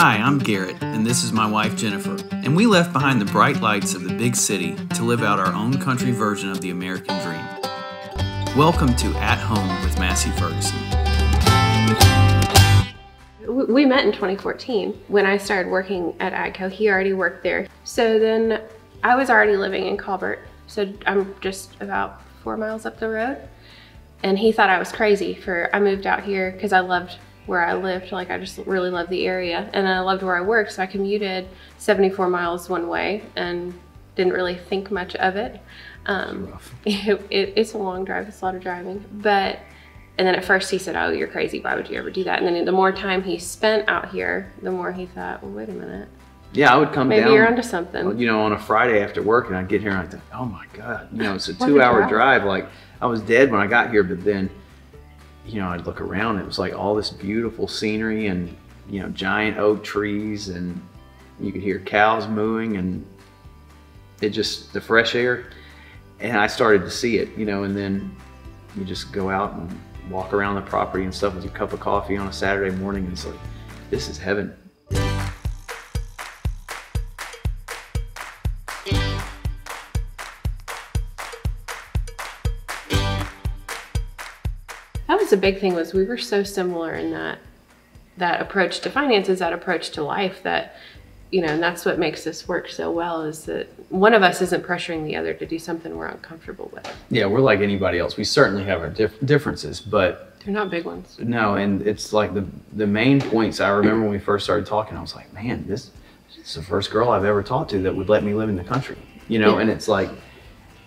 Hi, I'm Garrett, and this is my wife Jennifer, and we left behind the bright lights of the big city to live out our own country version of the American dream. Welcome to At Home with Massey Ferguson. We met in 2014. When I started working at AGCO, he already worked there. So then I was already living in Colbert, so I'm just about 4 miles up the road. And he thought I was crazy I moved out here because I loved where I lived. Like, I just really loved the area, and I loved where I worked, so I commuted 74 miles one way and didn't really think much of it. It's a long drive, it's a lot of driving. And then at first he said, "Oh, you're crazy, why would you ever do that?" And then the more time he spent out here, the more he thought, well, wait a minute. Yeah, I would come down. Maybe you're onto something. You know, on a Friday after work, and I'd get here and I'd think, oh my God, you know, it's a 2-hour drive. Like, I was dead when I got here, but then, you know, I'd look around, it was like all this beautiful scenery and, you know, giant oak trees, and you could hear cows mooing, and it just, the fresh air. And I started to see it, you know, and then you just go out and walk around the property and stuff with your cup of coffee on a Saturday morning, and it's like, this is heaven. That was the big thing, was we were so similar in that approach to finances, that approach to life, that, you know, and that's what makes this work so well, is that one of us isn't pressuring the other to do something we're uncomfortable with. Yeah, we're like anybody else. We certainly have our differences, but they're not big ones. No, and it's like the main points. I remember when we first started talking, I was like, man, this is the first girl I've ever talked to that would let me live in the country, you know. Yeah. And it's like,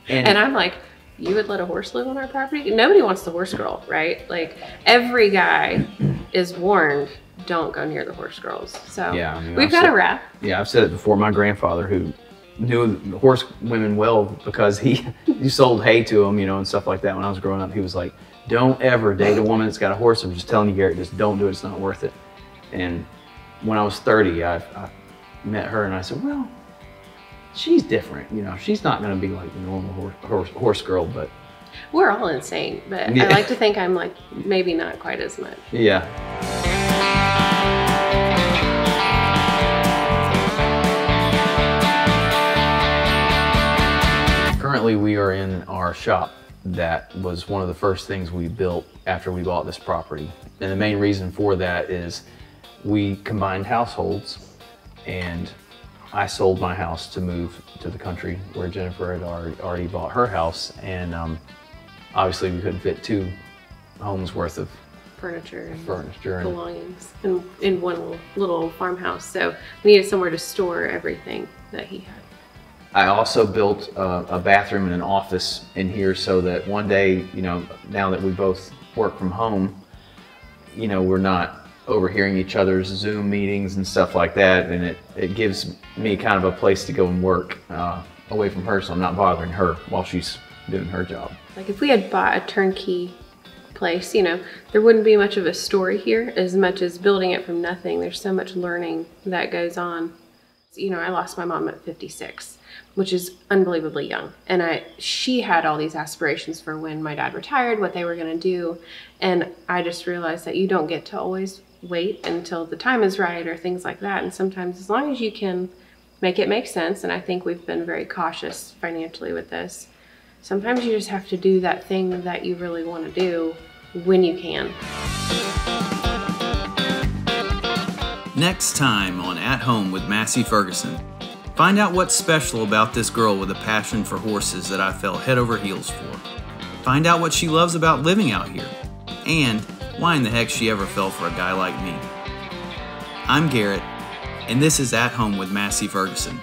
and I'm like, you would let a horse live on our property? Nobody wants the horse girl, right? Like, every guy is warned, don't go near the horse girls. So yeah, I mean, we've got a wrap. Yeah, I've said it before. My grandfather, who knew the horse women well because he sold hay to them, you know, and stuff like that when I was growing up, he was like, don't ever date a woman that's got a horse. I'm just telling you, Garrett, just don't do it. It's not worth it. And when I was 30, I met her, and I said, well, she's different, you know. She's not going to be like the normal horse girl, but we're all insane. But yeah. I like to think I'm like maybe not quite as much. Yeah. Currently, we are in our shop. That was one of the first things we built after we bought this property, and the main reason for that is we combined households, and I sold my house to move to the country where Jennifer had already bought her house, and obviously we couldn't fit 2 homes worth of furniture and belongings in one little farmhouse. So we needed somewhere to store everything that he had. I also built a bathroom and an office in here so that one day, you know, now that we both work from home, you know, we're not overhearing each other's Zoom meetings and stuff like that, and it gives me kind of a place to go and work away from her, so I'm not bothering her while she's doing her job. Like, if we had bought a turnkey place, you know, there wouldn't be much of a story here as much as building it from nothing. There's so much learning that goes on. You know, I lost my mom at 56, which is unbelievably young, and she had all these aspirations for when my dad retired, what they were going to do, and I just realized that you don't get to always wait until the time is right or things like that. And sometimes, as long as you can make it make sense, and I think we've been very cautious financially with this, sometimes you just have to do that thing that you really want to do when you can. Next time on At Home with Massey Ferguson, find out what's special about this girl with a passion for horses that I fell head over heels for. Find out what she loves about living out here, and why in the heck she ever fell for a guy like me. I'm Garrett, and this is At Home with Massey Ferguson.